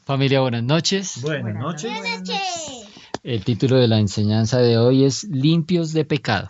Familia, buenas noches. Buenas noches. Buenas noches. El título de la enseñanza de hoy es Limpios de pecado.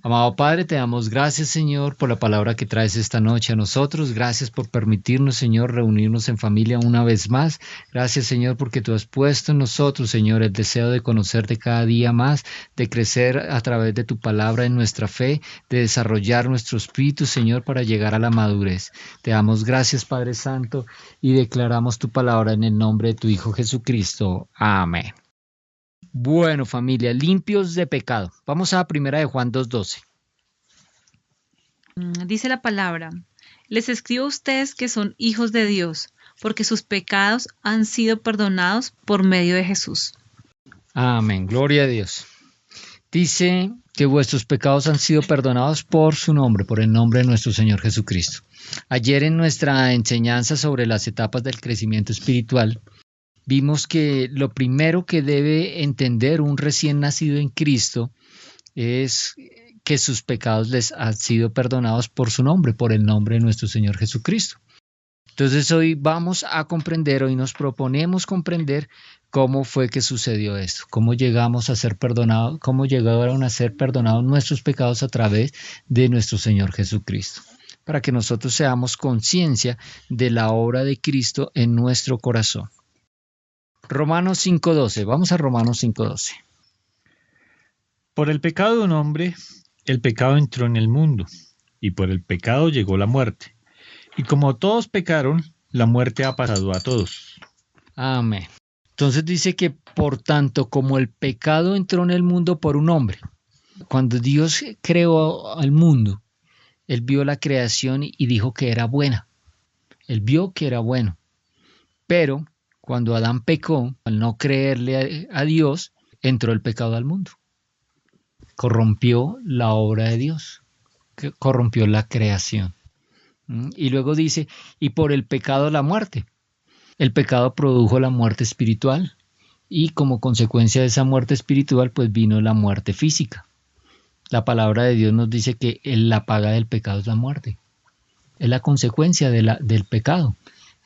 Amado Padre, te damos gracias, Señor, por la palabra que traes esta noche a nosotros. Gracias por permitirnos, Señor, reunirnos en familia una vez más. Gracias, Señor, porque tú has puesto en nosotros, Señor, el deseo de conocerte cada día más, de crecer a través de tu palabra en nuestra fe, de desarrollar nuestro espíritu, Señor, para llegar a la madurez. Te damos gracias, Padre Santo, y declaramos tu palabra en el nombre de tu Hijo Jesucristo. Amén. Bueno, familia, limpios de pecado. Vamos a primera de Juan 2:12. Dice la palabra: les escribo a ustedes que son hijos de Dios, porque sus pecados han sido perdonados por medio de Jesús. Amén, gloria a Dios. Dice que vuestros pecados han sido perdonados por su nombre, por el nombre de nuestro Señor Jesucristo. Ayer en nuestra enseñanza sobre las etapas del crecimiento espiritual, vimos que lo primero que debe entender un recién nacido en Cristo es que sus pecados les han sido perdonados por su nombre, por el nombre de nuestro Señor Jesucristo. Entonces hoy vamos a comprender, hoy nos proponemos comprender cómo fue que sucedió esto, cómo llegamos a ser perdonados, cómo llegaron a ser perdonados nuestros pecados a través de nuestro Señor Jesucristo, para que nosotros seamos conciencia de la obra de Cristo en nuestro corazón. Romanos 5:12. Vamos a Romanos 5:12. Por el pecado de un hombre, el pecado entró en el mundo, y por el pecado llegó la muerte. Y como todos pecaron, la muerte ha pasado a todos. Amén. Entonces dice que por tanto como el pecado entró en el mundo por un hombre, cuando Dios creó al mundo, Él vio la creación y dijo que era buena. Él vio que era bueno. Pero cuando Adán pecó, al no creerle a Dios, entró el pecado al mundo. Corrompió la obra de Dios, corrompió la creación. Y luego dice, y por el pecado la muerte. El pecado produjo la muerte espiritual y como consecuencia de esa muerte espiritual, pues vino la muerte física. La palabra de Dios nos dice que la paga del pecado es la muerte. Es la consecuencia del pecado.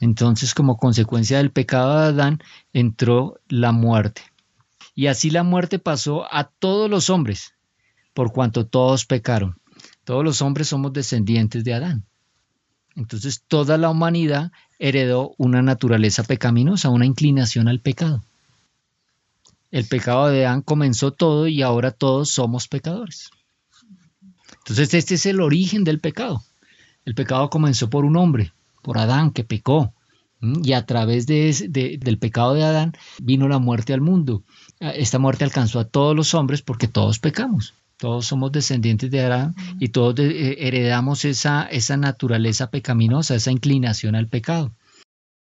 Entonces, como consecuencia del pecado de Adán, entró la muerte. Y así la muerte pasó a todos los hombres, por cuanto todos pecaron. Todos los hombres somos descendientes de Adán. Entonces, toda la humanidad heredó una naturaleza pecaminosa, una inclinación al pecado. El pecado de Adán comenzó todo y ahora todos somos pecadores. Entonces, este es el origen del pecado. El pecado comenzó por un hombre, por Adán, que pecó. Y a través del pecado de Adán vino la muerte al mundo. Esta muerte alcanzó a todos los hombres porque todos pecamos. Todos somos descendientes de Adán y todos heredamos esa naturaleza pecaminosa, esa inclinación al pecado.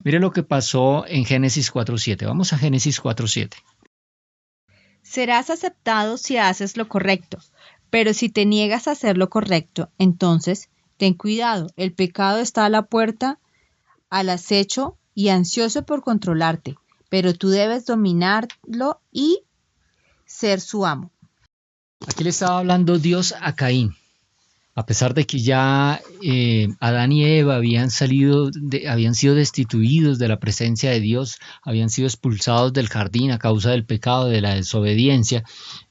Mire lo que pasó en Génesis 4:7. Vamos a Génesis 4:7. Serás aceptado si haces lo correcto, pero si te niegas a hacer lo correcto, entonces ten cuidado, el pecado está a la puerta, al acecho y ansioso por controlarte, pero tú debes dominarlo y ser su amo. Aquí le estaba hablando Dios a Caín. A pesar de que ya Adán y Eva habían sido destituidos de la presencia de Dios, habían sido expulsados del jardín a causa del pecado, de la desobediencia,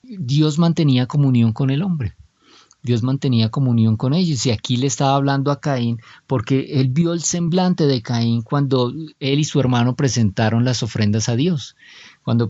Dios mantenía comunión con el hombre. Dios mantenía comunión con ellos. Y aquí le estaba hablando a Caín porque él vio el semblante de Caín cuando él y su hermano presentaron las ofrendas a Dios. Cuando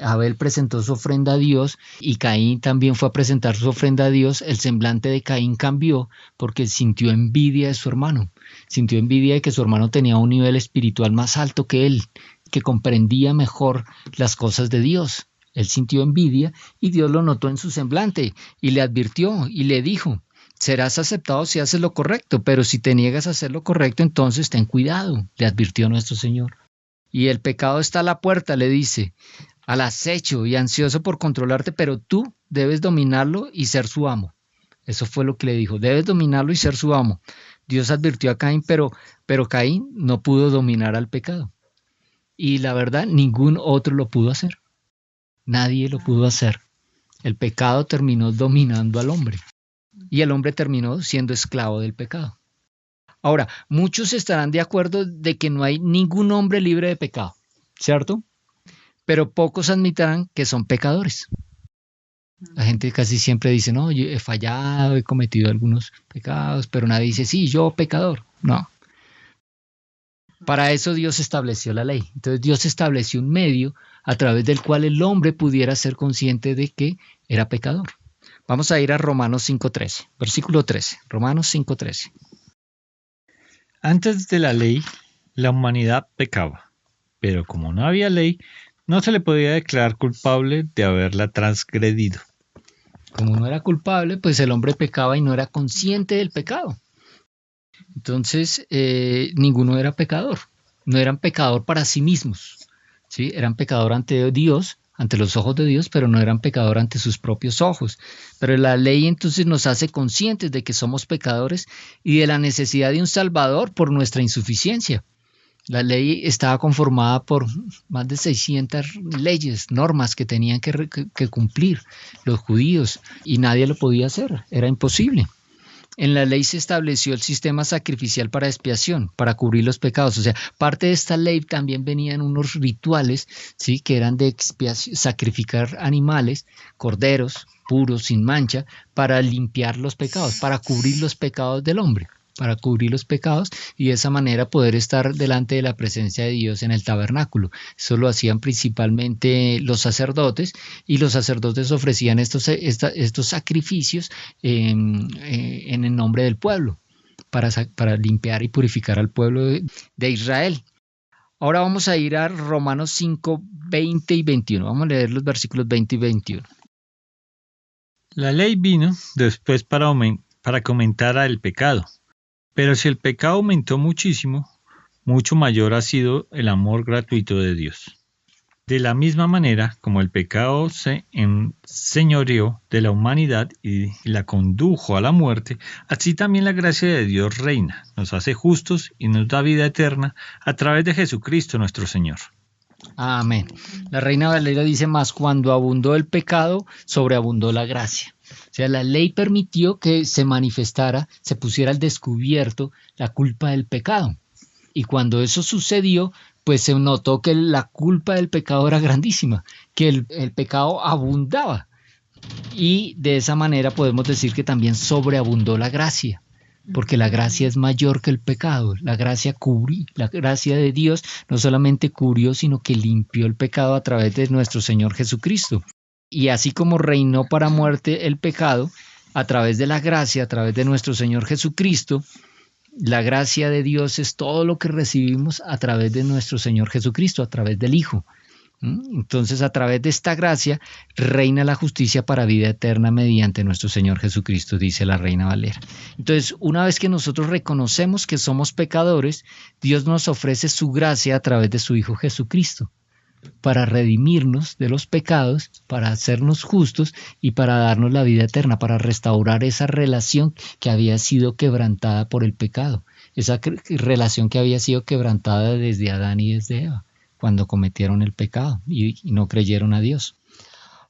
Abel presentó su ofrenda a Dios y Caín también fue a presentar su ofrenda a Dios, el semblante de Caín cambió porque sintió envidia de su hermano. Sintió envidia de que su hermano tenía un nivel espiritual más alto que él, que comprendía mejor las cosas de Dios. Él sintió envidia y Dios lo notó en su semblante y le advirtió y le dijo: serás aceptado si haces lo correcto, pero si te niegas a hacer lo correcto, entonces ten cuidado, le advirtió nuestro Señor. Y el pecado está a la puerta, le dice, al acecho y ansioso por controlarte, pero tú debes dominarlo y ser su amo. Eso fue lo que le dijo, debes dominarlo y ser su amo. Dios advirtió a Caín, pero Caín no pudo dominar al pecado. Y la verdad, ningún otro lo pudo hacer. Nadie lo pudo hacer. El pecado terminó dominando al hombre y el hombre terminó siendo esclavo del pecado. Ahora, muchos estarán de acuerdo de que no hay ningún hombre libre de pecado, ¿cierto? Pero pocos admitirán que son pecadores. La gente casi siempre dice, no, yo he fallado, he cometido algunos pecados, pero nadie dice, sí, yo pecador. No. Para eso Dios estableció la ley. Entonces Dios estableció un medio a través del cual el hombre pudiera ser consciente de que era pecador. Vamos a ir a Romanos 5:13, versículo 13. Romanos 5:13. Antes de la ley, la humanidad pecaba, pero como no había ley, no se le podía declarar culpable de haberla transgredido. Como no era culpable, pues el hombre pecaba y no era consciente del pecado. Entonces, ninguno era pecador. No eran pecador para sí mismos, ¿sí? Eran pecador ante Dios, ante los ojos de Dios, pero no eran pecador ante sus propios ojos. Pero la ley entonces nos hace conscientes de que somos pecadores y de la necesidad de un Salvador por nuestra insuficiencia. La ley estaba conformada por más de 600 leyes, normas que tenían que cumplir los judíos y nadie lo podía hacer, era imposible. En la ley se estableció el sistema sacrificial para expiación, para cubrir los pecados. O sea, parte de esta ley también venían unos rituales, ¿sí? Que eran de expiación, sacrificar animales, corderos, puros, sin mancha, para limpiar los pecados, para cubrir los pecados del hombre, para cubrir los pecados y de esa manera poder estar delante de la presencia de Dios en el tabernáculo. Eso lo hacían principalmente los sacerdotes y los sacerdotes ofrecían estos sacrificios en el nombre del pueblo para limpiar y purificar al pueblo de Israel. Ahora vamos a ir a Romanos 5, 20 y 21. Vamos a leer los versículos 20 y 21. La ley vino después para que aumentara el pecado. Pero si el pecado aumentó muchísimo, mucho mayor ha sido el amor gratuito de Dios. De la misma manera como el pecado se enseñoreó de la humanidad y la condujo a la muerte, así también la gracia de Dios reina, nos hace justos y nos da vida eterna a través de Jesucristo nuestro Señor. Amén. La Reina Valera dice más, cuando abundó el pecado, sobreabundó la gracia. O sea, la ley permitió que se manifestara, se pusiera al descubierto la culpa del pecado. Y cuando eso sucedió, pues se notó que la culpa del pecado era grandísima, que el pecado abundaba. Y de esa manera podemos decir que también sobreabundó la gracia, porque la gracia es mayor que el pecado. La gracia la gracia de Dios no solamente cubrió, sino que limpió el pecado a través de nuestro Señor Jesucristo. Y así como reinó para muerte el pecado, a través de la gracia, a través de nuestro Señor Jesucristo, la gracia de Dios es todo lo que recibimos a través de nuestro Señor Jesucristo, a través del Hijo. Entonces, a través de esta gracia, reina la justicia para vida eterna mediante nuestro Señor Jesucristo, dice la Reina Valera. Entonces, una vez que nosotros reconocemos que somos pecadores, Dios nos ofrece su gracia a través de su Hijo Jesucristo, para redimirnos de los pecados, para hacernos justos y para darnos la vida eterna, para restaurar esa relación que había sido quebrantada por el pecado, esa relación que había sido quebrantada desde Adán y desde Eva, cuando cometieron el pecado y no creyeron a Dios.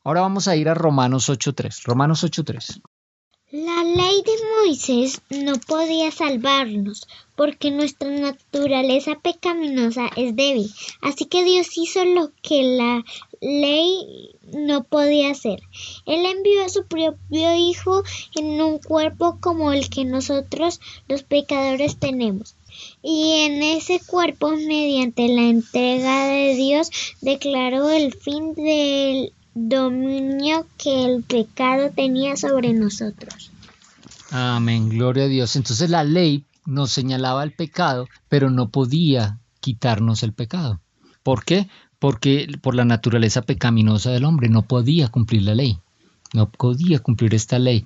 Ahora vamos a ir a Romanos 8.3. Romanos 8.3. La ley de Moisés no podía salvarnos, porque nuestra naturaleza pecaminosa es débil. Así que Dios hizo lo que la ley no podía hacer. Él envió a su propio Hijo en un cuerpo como el que nosotros, los pecadores, tenemos. Y en ese cuerpo, mediante la entrega de Dios, declaró el fin del dominio que el pecado tenía sobre nosotros. Amén, gloria a Dios. Entonces la ley nos señalaba el pecado, pero no podía quitarnos el pecado. ¿Por qué? Porque por la naturaleza pecaminosa del hombre no podía cumplir la ley, no podía cumplir esta ley.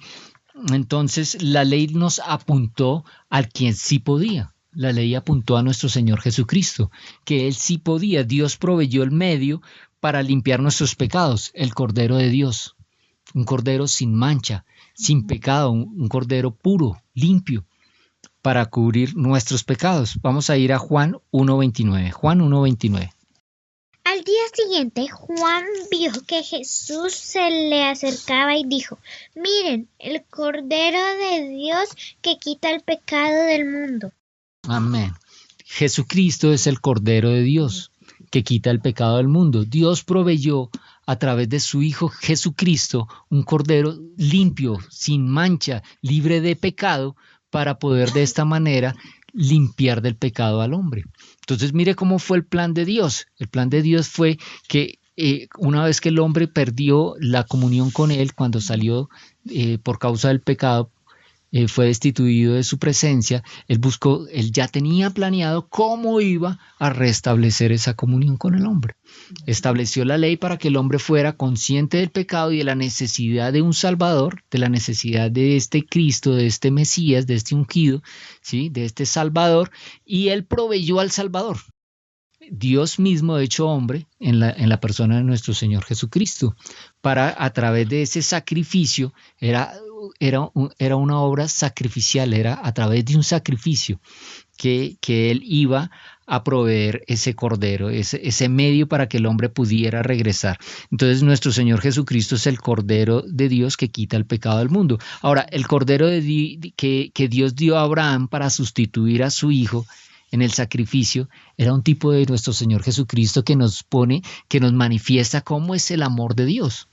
Entonces la ley nos apuntó al quien sí podía. La ley apuntó a nuestro Señor Jesucristo, que Él sí podía. Dios proveyó el medio para limpiar nuestros pecados, el Cordero de Dios, un Cordero sin mancha, sin pecado, un Cordero puro, limpio, para cubrir nuestros pecados. Vamos a ir a Juan 1.29. Juan 1.29. Al día siguiente, Juan vio que Jesús se le acercaba y dijo: Miren, el Cordero de Dios que quita el pecado del mundo. Amén. Jesucristo es el Cordero de Dios que quita el pecado del mundo. Dios proveyó a través de su Hijo Jesucristo un Cordero limpio, sin mancha, libre de pecado, para poder de esta manera limpiar del pecado al hombre. Entonces mire cómo fue el plan de Dios. El plan de Dios fue que una vez que el hombre perdió la comunión con Él cuando salió por causa del pecado, fue destituido de su presencia, él ya tenía planeado cómo iba a restablecer esa comunión con el hombre. Estableció la ley para que el hombre fuera consciente del pecado y de la necesidad de un Salvador, de la necesidad de este Cristo, de este Mesías, de este ungido, ¿sí? De este Salvador, y él proveyó al Salvador. Dios mismo hecho hombre en la persona de nuestro Señor Jesucristo, para a través de ese sacrificio, era una obra sacrificial, era a través de un sacrificio que Él iba a proveer ese cordero, ese medio para que el hombre pudiera regresar. Entonces nuestro Señor Jesucristo es el Cordero de Dios que quita el pecado del mundo. Ahora, el Cordero que Dios dio a Abraham para sustituir a su Hijo en el sacrificio, era un tipo de nuestro Señor Jesucristo que nos manifiesta cómo es el amor de Dios.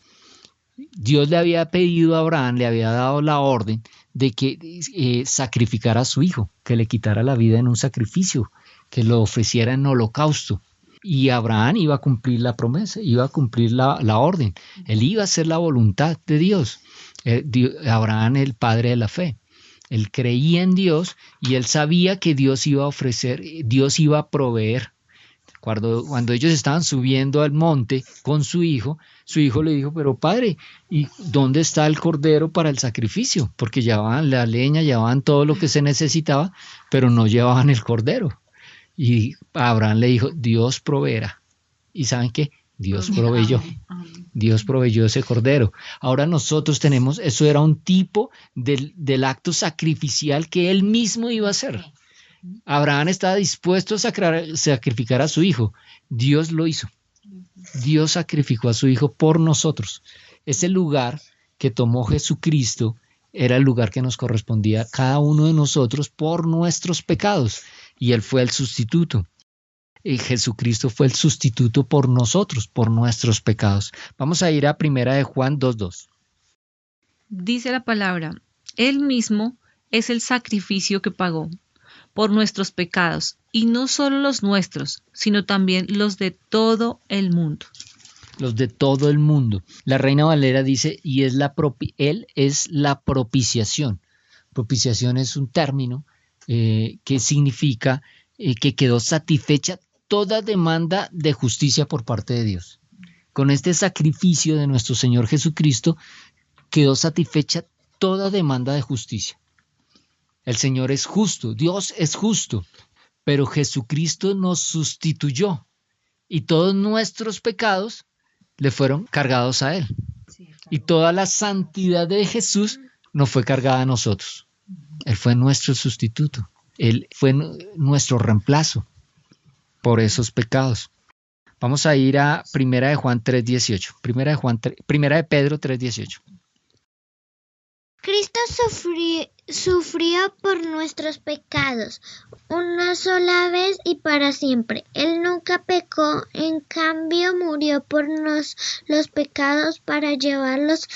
Dios le había pedido a Abraham, le había dado la orden de que sacrificara a su hijo, que le quitara la vida en un sacrificio, que lo ofreciera en holocausto. Y Abraham iba a cumplir la promesa, iba a cumplir la orden. Él iba a hacer la voluntad de Dios. Abraham, el padre de la fe. Él creía en Dios y él sabía que Dios iba a ofrecer, Dios iba a proveer. Cuando ellos estaban subiendo al monte con su hijo le dijo, pero padre, ¿y dónde está el cordero para el sacrificio? Porque llevaban la leña, llevaban todo lo que se necesitaba, pero no llevaban el cordero. Y Abraham le dijo, Dios proveerá. ¿Y saben qué? Dios proveyó. Dios proveyó ese cordero. Ahora nosotros tenemos, eso era un tipo del acto sacrificial que él mismo iba a hacer. Abraham estaba dispuesto a sacrificar a su hijo. Dios lo hizo. Dios sacrificó a su hijo por nosotros. Ese lugar que tomó Jesucristo era el lugar que nos correspondía a cada uno de nosotros por nuestros pecados. Y él fue el sustituto. Y Jesucristo fue el sustituto por nosotros, por nuestros pecados. Vamos a ir a 1 de Juan 2:2. Dice la palabra, Él mismo es el sacrificio que pagó por nuestros pecados, y no solo los nuestros, sino también los de todo el mundo. Los de todo el mundo. La Reina Valera dice, y Él es la propiciación. Propiciación es un término que significa que quedó satisfecha toda demanda de justicia por parte de Dios. Con este sacrificio de nuestro Señor Jesucristo quedó satisfecha toda demanda de justicia. El Señor es justo, Dios es justo, pero Jesucristo nos sustituyó y todos nuestros pecados le fueron cargados a Él. Y toda la santidad de Jesús nos fue cargada a nosotros. Él fue nuestro sustituto, Él fue nuestro reemplazo por esos pecados. Vamos a ir a 1 de Juan 3:18. 1 de Pedro 3:18. Cristo sufrió por nuestros pecados una sola vez y para siempre. Él nunca pecó, en cambio murió por los pecados para llevarlos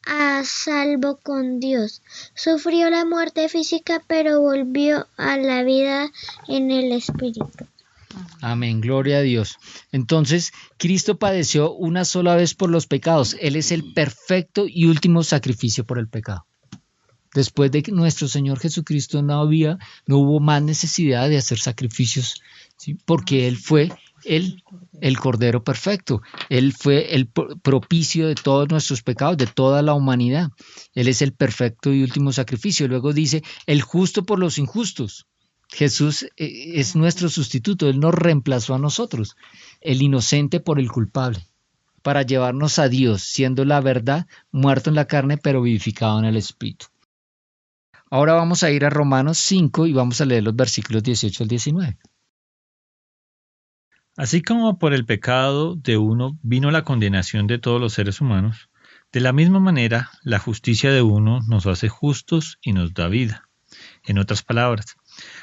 a salvo con Dios. Sufrió la muerte física, pero volvió a la vida en el Espíritu. Amén, gloria a Dios. Entonces, Cristo padeció una sola vez por los pecados. Él es el perfecto y último sacrificio por el pecado. Después de que nuestro Señor Jesucristo no hubo más necesidad de hacer sacrificios, ¿sí? Porque Él fue el Cordero perfecto. Él fue el propicio de todos nuestros pecados, de toda la humanidad. Él es el perfecto y último sacrificio. Luego dice, el justo por los injustos. Jesús es nuestro sustituto, Él nos reemplazó a nosotros, el inocente por el culpable, para llevarnos a Dios, siendo la verdad, muerto en la carne, pero vivificado en el Espíritu. Ahora vamos a ir a Romanos 5 y vamos a leer los versículos 18 al 19. Así como por el pecado de uno vino la condenación de todos los seres humanos, de la misma manera la justicia de uno nos hace justos y nos da vida. En otras palabras,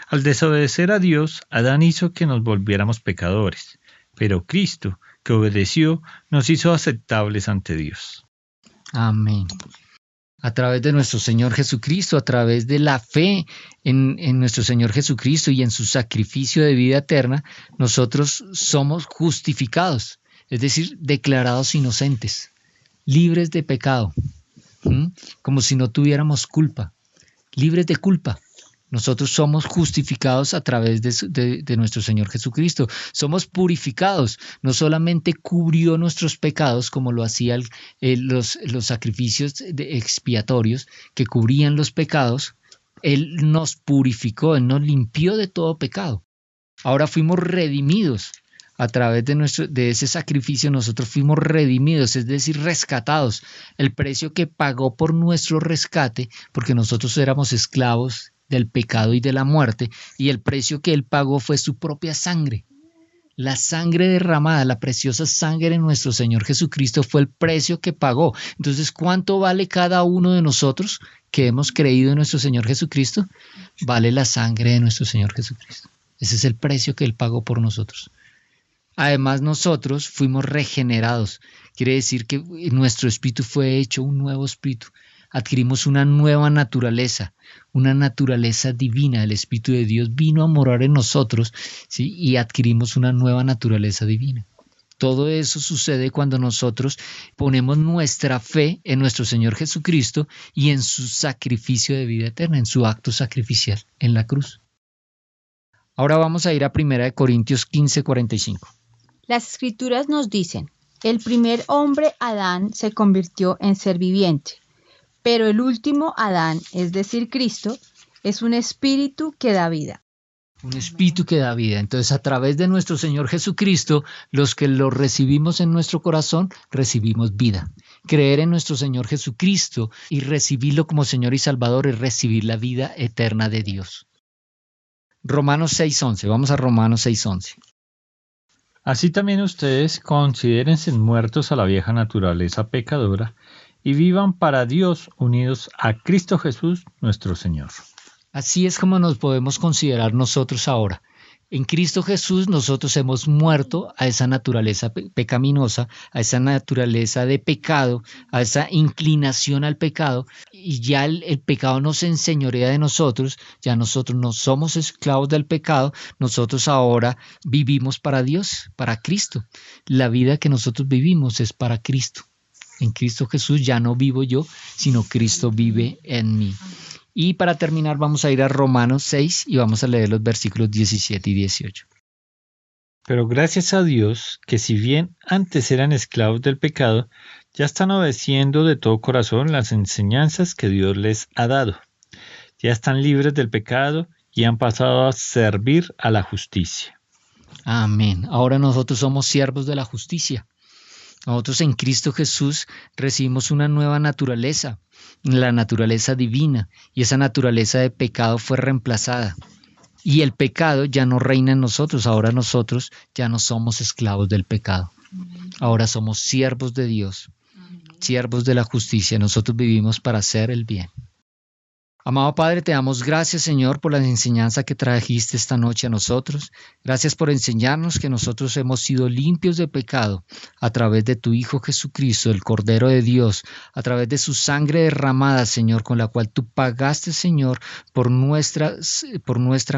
Al desobedecer a Dios, Adán hizo que nos volviéramos pecadores, pero Cristo, que obedeció, nos hizo aceptables ante Dios. Amén. A través de nuestro Señor Jesucristo, a través de la fe en nuestro Señor Jesucristo y en su sacrificio de vida eterna, nosotros somos justificados, es decir, declarados inocentes, libres de pecado, como si no tuviéramos culpa, libres de culpa. Nosotros somos justificados a través de nuestro Señor Jesucristo. Somos purificados. No solamente cubrió nuestros pecados como lo hacían los sacrificios expiatorios que cubrían los pecados. Él nos purificó, Él nos limpió de todo pecado. Ahora fuimos redimidos. A través de ese sacrificio nosotros fuimos redimidos, es decir, rescatados. El precio que pagó por nuestro rescate, porque nosotros éramos esclavos del pecado y de la muerte, y el precio que Él pagó fue su propia sangre. La sangre derramada, la preciosa sangre de nuestro Señor Jesucristo fue el precio que pagó. Entonces, ¿cuánto vale cada uno de nosotros que hemos creído en nuestro Señor Jesucristo? Vale la sangre de nuestro Señor Jesucristo. Ese es el precio que Él pagó por nosotros. Además, nosotros fuimos regenerados. Quiere decir que nuestro espíritu fue hecho un nuevo espíritu. Adquirimos una nueva naturaleza divina. El Espíritu de Dios vino a morar en nosotros, ¿sí? Y adquirimos una nueva naturaleza divina. Todo eso sucede cuando nosotros ponemos nuestra fe en nuestro Señor Jesucristo y en su sacrificio de vida eterna, en su acto sacrificial en la cruz. Ahora vamos a ir a 1 Corintios 15:45. Las Escrituras nos dicen, el primer hombre, Adán, se convirtió en ser viviente. Pero el último Adán, es decir, Cristo, es un espíritu que da vida. Un espíritu que da vida. Entonces, a través de nuestro Señor Jesucristo, los que lo recibimos en nuestro corazón, recibimos vida. Creer en nuestro Señor Jesucristo y recibirlo como Señor y Salvador es recibir la vida eterna de Dios. Romanos 6:11. Vamos a Romanos 6:11. Así también ustedes considérense muertos a la vieja naturaleza pecadora y vivan para Dios unidos a Cristo Jesús nuestro Señor. Así es como nos podemos considerar nosotros ahora. En Cristo Jesús nosotros hemos muerto a esa naturaleza pecaminosa, a esa naturaleza de pecado, a esa inclinación al pecado, y ya el pecado no se enseñorea de nosotros, ya nosotros no somos esclavos del pecado, nosotros ahora vivimos para Dios, para Cristo. La vida que nosotros vivimos es para Cristo. En Cristo Jesús ya no vivo yo, sino Cristo vive en mí. Y para terminar vamos a ir a Romanos 6 y vamos a leer los versículos 17 y 18. Pero gracias a Dios que si bien antes eran esclavos del pecado, ya están obedeciendo de todo corazón las enseñanzas que Dios les ha dado. Ya están libres del pecado y han pasado a servir a la justicia. Amén. Ahora nosotros somos siervos de la justicia. Nosotros en Cristo Jesús recibimos una nueva naturaleza, la naturaleza divina, y esa naturaleza de pecado fue reemplazada. Y el pecado ya no reina en nosotros, ahora nosotros ya no somos esclavos del pecado. Ahora somos siervos de Dios, siervos de la justicia, nosotros vivimos para hacer el bien. Amado Padre, te damos gracias, Señor, por la enseñanza que trajiste esta noche a nosotros. Gracias por enseñarnos que nosotros hemos sido limpios de pecado a través de tu Hijo Jesucristo, el Cordero de Dios, a través de su sangre derramada, Señor, con la cual tú pagaste, Señor, por nuestra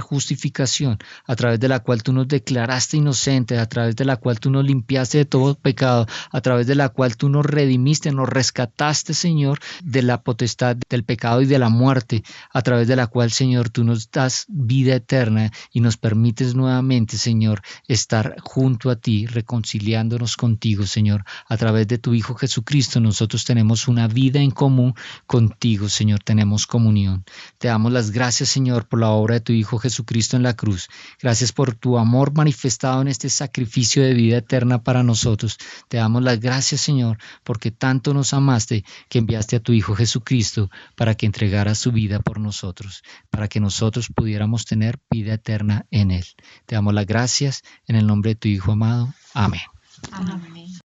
justificación, a través de la cual tú nos declaraste inocentes, a través de la cual tú nos limpiaste de todo pecado, a través de la cual tú nos redimiste, nos rescataste, Señor, de la potestad del pecado y de la muerte, a través de la cual, Señor, tú nos das vida eterna y nos permites nuevamente, Señor, estar junto a ti, reconciliándonos contigo, Señor. A través de tu Hijo Jesucristo nosotros tenemos una vida en común contigo, Señor, tenemos comunión. Te damos las gracias, Señor, por la obra de tu Hijo Jesucristo en la cruz. Gracias por tu amor manifestado en este sacrificio de vida eterna para nosotros. Te damos las gracias, Señor, porque tanto nos amaste que enviaste a tu Hijo Jesucristo para que entregara su vida por nosotros, para que nosotros pudiéramos tener vida eterna en Él. Te damos las gracias en el nombre de tu Hijo amado. Amén. Amén.